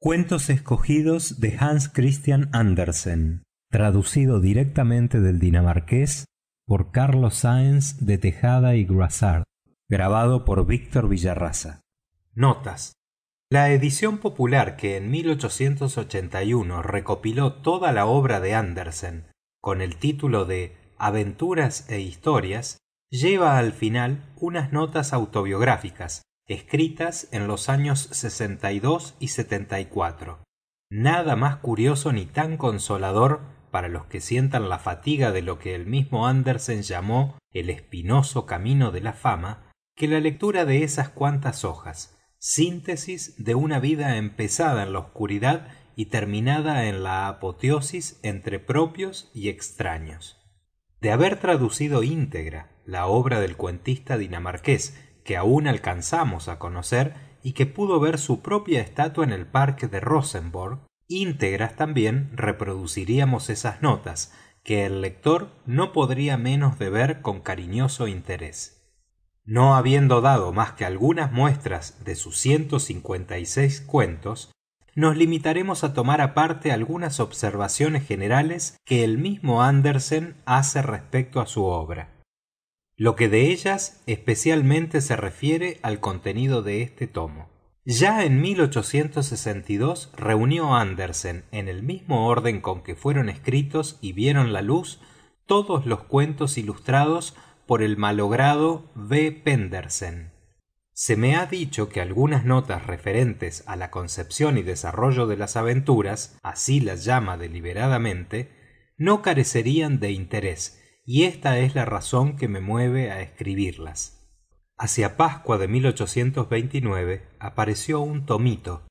Cuentos escogidos de Hans Christian Andersen, traducido directamente del dinamarqués por Carlos Sáenz de Tejada y Grassard, grabado por Víctor Villarraza. Notas. La edición popular que en 1881 recopiló toda la obra de Andersen con el título de Aventuras e Historias lleva al final unas notas autobiográficas escritas en los años 62 y 74. Nada más curioso ni tan consolador para los que sientan la fatiga de lo que el mismo Andersen llamó el espinoso camino de la fama, que la lectura de esas cuantas hojas, síntesis de una vida empezada en la oscuridad y terminada en la apoteosis entre propios y extraños. De haber traducido íntegra la obra del cuentista dinamarqués que aún alcanzamos a conocer y que pudo ver su propia estatua en el parque de Rosenborg, íntegras también reproduciríamos esas notas que el lector no podría menos de ver con cariñoso interés. No habiendo dado más que algunas muestras de sus 156 cuentos, nos limitaremos a tomar aparte algunas observaciones generales que el mismo Andersen hace respecto a su obra. Lo que de ellas especialmente se refiere al contenido de este tomo. Ya en 1862 reunió Andersen, en el mismo orden con que fueron escritos y vieron la luz, todos los cuentos ilustrados por el malogrado V. Pendersen. Se me ha dicho que algunas notas referentes a la concepción y desarrollo de las aventuras, así las llama deliberadamente, no carecerían de interés, y esta es la razón que me mueve a escribirlas. Hacia Pascua de 1829 apareció un tomito,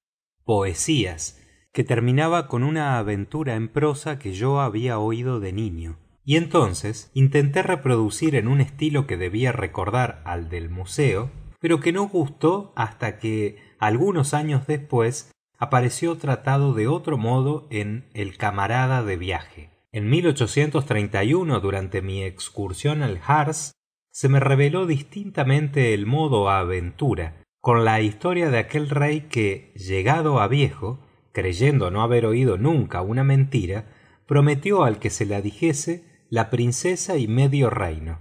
Poesías, que terminaba con una aventura en prosa que yo había oído de niño, y entonces intenté reproducir en un estilo que debía recordar al del museo, pero que no gustó hasta que, algunos años después, apareció tratado de otro modo en El camarada de viaje. En 1831, durante mi excursión al Harz, se me reveló distintamente el modo aventura, con la historia de aquel rey que, llegado a viejo, creyendo no haber oído nunca una mentira, prometió al que se la dijese la princesa y medio reino.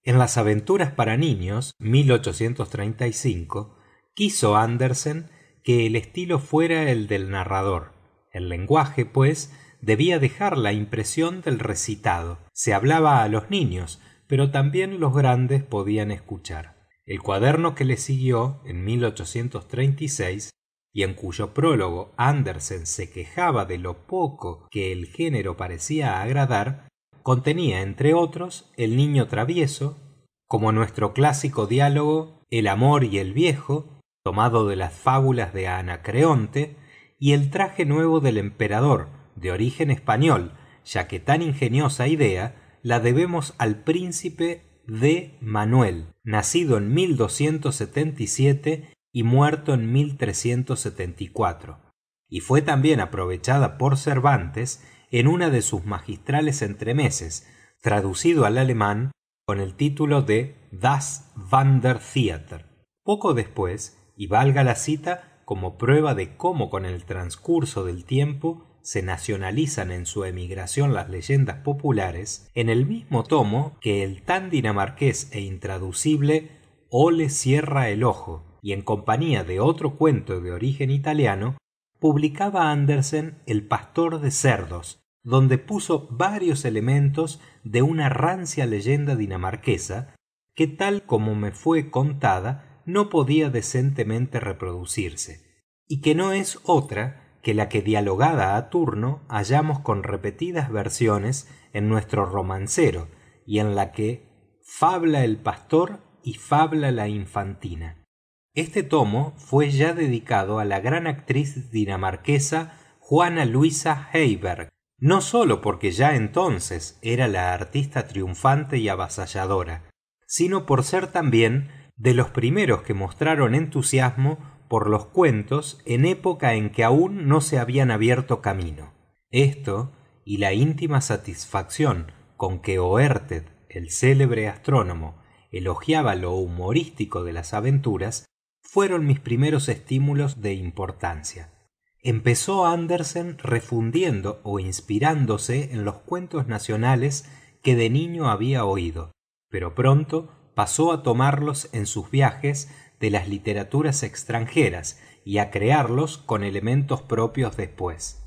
En las aventuras para niños, 1835, quiso Andersen que el estilo fuera el del narrador. El lenguaje, pues, debía dejar la impresión del recitado. Se hablaba a los niños, pero también los grandes podían escuchar. El cuaderno que le siguió, en 1836, y en cuyo prólogo Andersen se quejaba de lo poco que el género parecía agradar, contenía, entre otros, El niño travieso, como nuestro clásico diálogo El amor y el viejo, tomado de las fábulas de Anacreonte, y El traje nuevo del emperador, de origen español, ya que tan ingeniosa idea la debemos al príncipe de Manuel, nacido en 1277 y muerto en 1374, y fue también aprovechada por Cervantes en una de sus magistrales entremeses, traducido al alemán con el título de Das Wandertheater. Poco después, y valga la cita como prueba de cómo con el transcurso del tiempo se nacionalizan en su emigración las leyendas populares, en el mismo tomo que el tan dinamarqués e intraducible Ole cierra el ojo, y en compañía de otro cuento de origen italiano, publicaba Andersen El pastor de cerdos, donde puso varios elementos de una rancia leyenda dinamarquesa que, tal como me fue contada, no podía decentemente reproducirse, y que no es otra que la que dialogada a turno hallamos con repetidas versiones en nuestro romancero, y en la que fabla el pastor y fabla la infantina. Este tomo fue ya dedicado a la gran actriz dinamarquesa Juana Luisa Heiberg, no sólo porque ya entonces era la artista triunfante y avasalladora, sino por ser también de los primeros que mostraron entusiasmo por los cuentos en época en que aún no se habían abierto camino. Esto, y la íntima satisfacción con que Oerted, el célebre astrónomo, elogiaba lo humorístico de las aventuras, fueron mis primeros estímulos de importancia. Empezó Andersen refundiendo o inspirándose en los cuentos nacionales que de niño había oído, pero pronto pasó a tomarlos en sus viajes de las literaturas extranjeras y a crearlos con elementos propios después.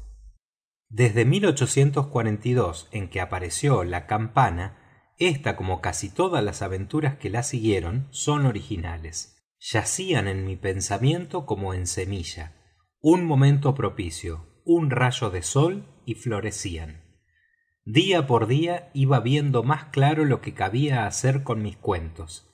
Desde 1842, en que apareció La Campana, esta, como casi todas las aventuras que la siguieron, son originales. Yacían en mi pensamiento como en semilla. Un momento propicio, un rayo de sol y florecían. Día por día iba viendo más claro lo que cabía hacer con mis cuentos.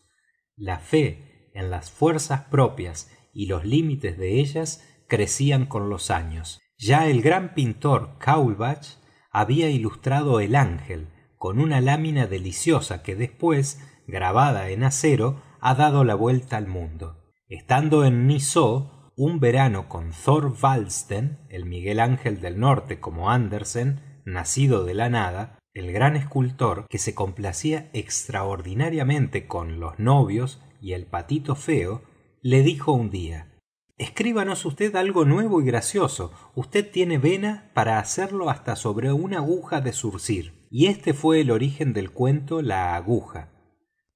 La fe en las fuerzas propias y los límites de ellas crecían con los años. Ya el gran pintor Kaulbach había ilustrado El Ángel con una lámina deliciosa que después, grabada en acero, ha dado la vuelta al mundo. Estando en Nizó, un verano con Thor Waldsten, el Miguel Ángel del Norte como Andersen, nacido de la nada, el gran escultor que se complacía extraordinariamente con Los novios y El patito feo, le dijo un día: «Escríbanos usted algo nuevo y gracioso. Usted tiene vena para hacerlo hasta sobre una aguja de zurcir». Y este fue el origen del cuento La aguja.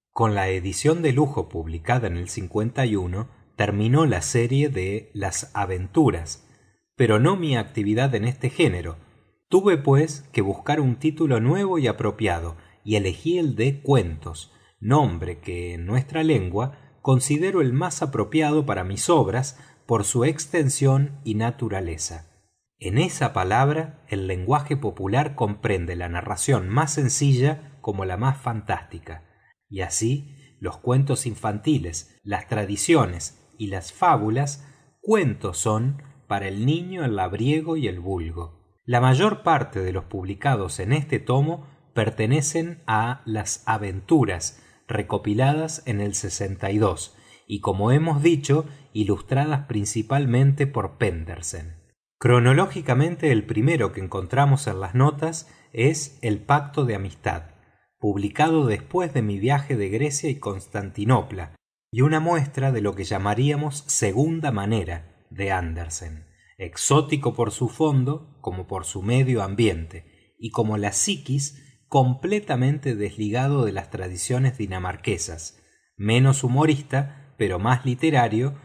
Con la edición de lujo publicada en el 51, terminó la serie de Las aventuras, pero no mi actividad en este género. Tuve, pues, que buscar un título nuevo y apropiado, y elegí el de Cuentos, nombre que en nuestra lengua considero el más apropiado para mis obras por su extensión y naturaleza. En esa palabra el lenguaje popular comprende la narración más sencilla como la más fantástica, y así los cuentos infantiles, las tradiciones y las fábulas cuentos son para el niño, el labriego y el vulgo. La mayor parte de los publicados en este tomo pertenecen a Las aventuras, recopiladas en el 62, y como hemos dicho, ilustradas principalmente por Pendersen. Cronológicamente, el primero que encontramos en las notas es El pacto de amistad, publicado después de mi viaje de Grecia y Constantinopla, y una muestra de lo que llamaríamos segunda manera de Andersen, exótico por su fondo como por su medio ambiente, y como la psiquis completamente desligado de las tradiciones dinamarquesas, menos humorista pero más literario,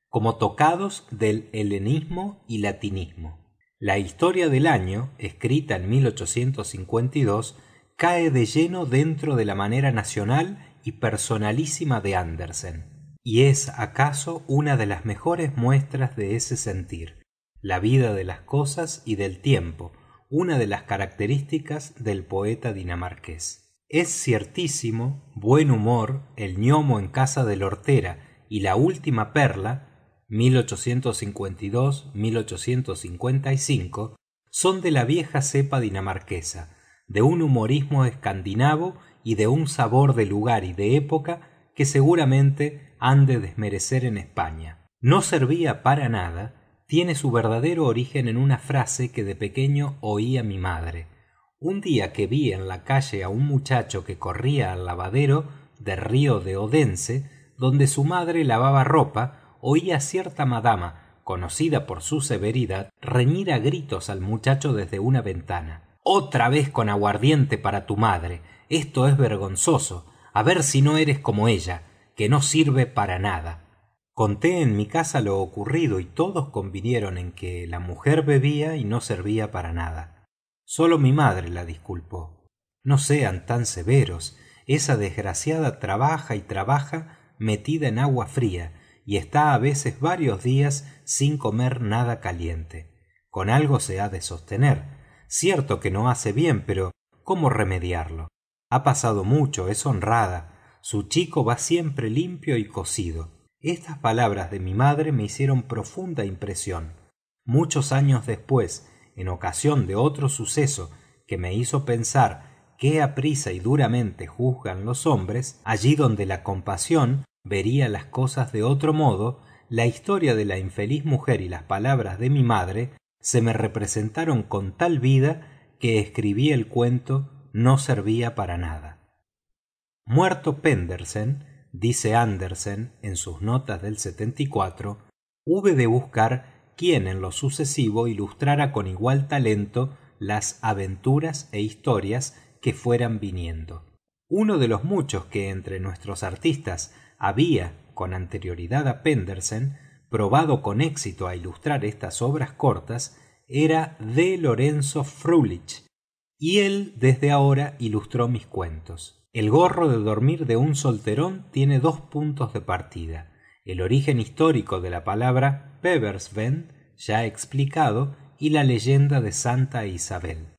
como tocados del helenismo y latinismo. La historia del año, escrita en 1852, cae de lleno dentro de la manera nacional y personalísima de Andersen, y es acaso una de las mejores muestras de ese sentir. La vida de las cosas y del tiempo, una de las características del poeta dinamarqués. Es ciertísimo, buen humor, El gnomo en casa del hortera y La última perla, 1852-1855, son de la vieja cepa dinamarquesa, de un humorismo escandinavo y de un sabor de lugar y de época que seguramente han de desmerecer en España. No servía para nada tiene su verdadero origen en una frase que de pequeño oía mi madre. Un día que vi en la calle a un muchacho que corría al lavadero de Río de Odense, donde su madre lavaba ropa, oí a cierta madama, conocida por su severidad, reñir a gritos al muchacho desde una ventana. «Otra vez con aguardiente para tu madre. Esto es vergonzoso. A ver si no eres como ella, que no sirve para nada». Conté en mi casa lo ocurrido y todos convinieron en que la mujer bebía y no servía para nada. Solo mi madre la disculpó. «No sean tan severos. Esa desgraciada trabaja y trabaja metida en agua fría, y está a veces varios días sin comer nada caliente. Con algo se ha de sostener. Cierto que no hace bien, pero ¿cómo remediarlo? Ha pasado mucho, es honrada. Su chico va siempre limpio y cocido». Estas palabras de mi madre me hicieron profunda impresión. Muchos años después, en ocasión de otro suceso que me hizo pensar qué aprisa y duramente juzgan los hombres, allí donde la compasión vería las cosas de otro modo, la historia de la infeliz mujer y las palabras de mi madre se me representaron con tal vida que escribí el cuento No servía para nada. Muerto Pendersen, dice Andersen en sus notas del 74, hube de buscar quien en lo sucesivo ilustrara con igual talento las aventuras e historias que fueran viniendo. Uno de los muchos que entre nuestros artistas había, con anterioridad a Pendersen, probado con éxito a ilustrar estas obras cortas, era D. Lorenzo Frulich, y él desde ahora ilustró mis cuentos. El gorro de dormir de un solterón tiene 2 puntos de partida: el origen histórico de la palabra Beversvend, ya explicado, y la leyenda de Santa Isabel.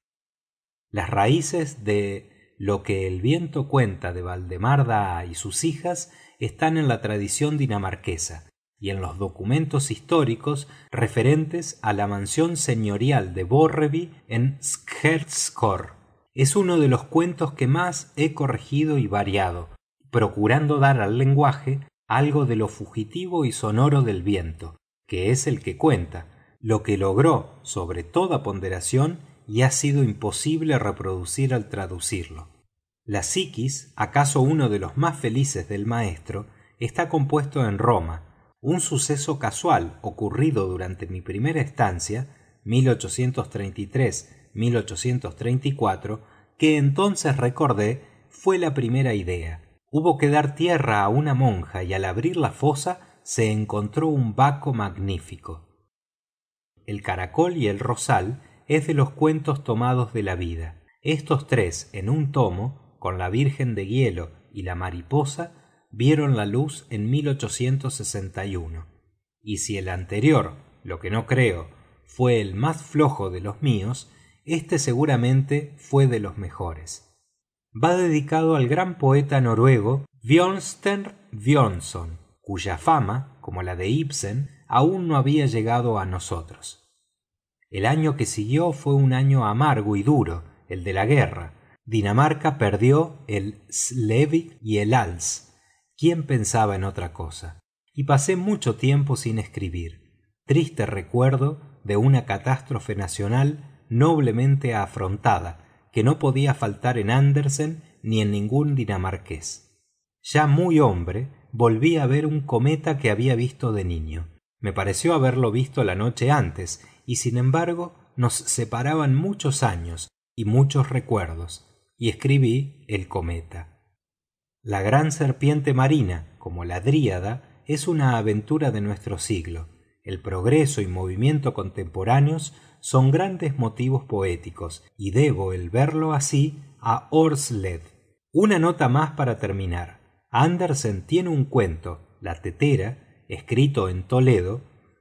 Las raíces de Lo que el viento cuenta de Valdemar Daa y sus hijas están en la tradición dinamarquesa y en los documentos históricos referentes a la mansión señorial de Borreby en Skjerdskor. Es uno de los cuentos que más he corregido y variado, procurando dar al lenguaje algo de lo fugitivo y sonoro del viento, que es el que cuenta, lo que logró sobre toda ponderación y ha sido imposible reproducir al traducirlo. La Psiquis, acaso uno de los más felices del maestro, está compuesto en Roma, un suceso casual ocurrido durante mi primera estancia, 1833-1834, que entonces recordé fue la primera idea. Hubo que dar tierra a una monja y al abrir la fosa se encontró un baco magnífico. El caracol y el rosal es de los cuentos tomados de la vida. Estos 3 en un tomo, con la Virgen de Hielo y la mariposa, vieron la luz en 1861. Y si el anterior, lo que no creo, fue el más flojo de los míos, este seguramente fue de los mejores. Va dedicado al gran poeta noruego Bjørnstjerne Bjørnson, cuya fama, como la de Ibsen, aún no había llegado a nosotros. El año que siguió fue un año amargo y duro, el de la guerra. Dinamarca perdió el Slesvig y el Als. ¿Quién pensaba en otra cosa? Y pasé mucho tiempo sin escribir. Triste recuerdo de una catástrofe nacional noblemente afrontada, que no podía faltar en Andersen ni en ningún dinamarqués. Ya muy hombre, volví a ver un cometa que había visto de niño. Me pareció haberlo visto la noche antes, y sin embargo nos separaban muchos años y muchos recuerdos, y escribí El cometa. La gran serpiente marina, como la dríada, es una aventura de nuestro siglo. El progreso y movimiento contemporáneos son grandes motivos poéticos, y debo el verlo así a Horsleth. Una nota más para terminar. Andersen tiene un cuento, La tetera, escrito en Toledo,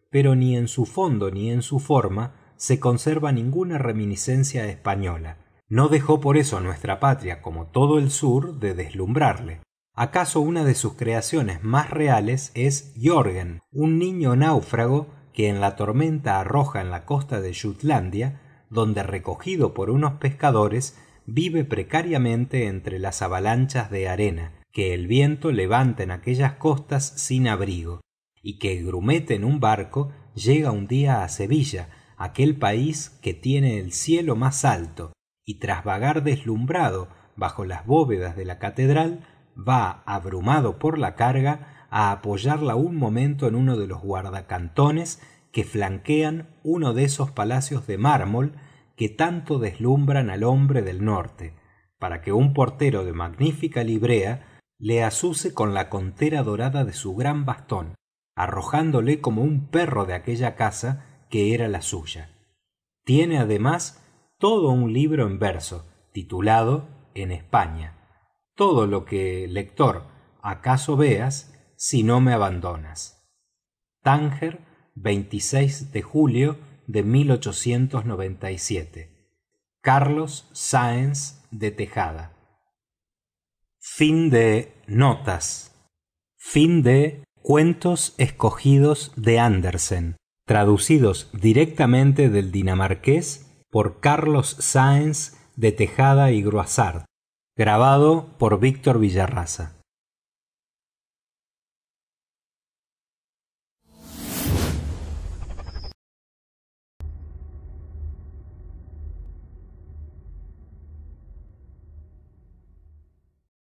pero ni en su fondo ni en su forma se conserva ninguna reminiscencia española. No dejó por eso a nuestra patria, como todo el sur, de deslumbrarle. ¿Acaso una de sus creaciones más reales es Jørgen, un niño náufrago que en la tormenta arroja en la costa de Jutlandia, donde recogido por unos pescadores vive precariamente entre las avalanchas de arena que el viento levanta en aquellas costas sin abrigo, y que grumete en un barco llega un día a Sevilla, aquel país que tiene el cielo más alto, y tras vagar deslumbrado bajo las bóvedas de la catedral, va, abrumado por la carga, a apoyarla un momento en uno de los guardacantones que flanquean uno de esos palacios de mármol que tanto deslumbran al hombre del norte, para que un portero de magnífica librea le azuse con la contera dorada de su gran bastón, arrojándole como un perro de aquella casa que era la suya. Tiene además todo un libro en verso, titulado En España. Todo lo que, lector, acaso veas, si no me abandonas. Tánger, 26 de julio de 1897. Carlos Sáenz de Tejada. Fin de notas. Fin de Cuentos escogidos de Andersen, traducidos directamente del dinamarqués por Carlos Sáenz de Tejada y Gruazart, grabado por Víctor Villarraza.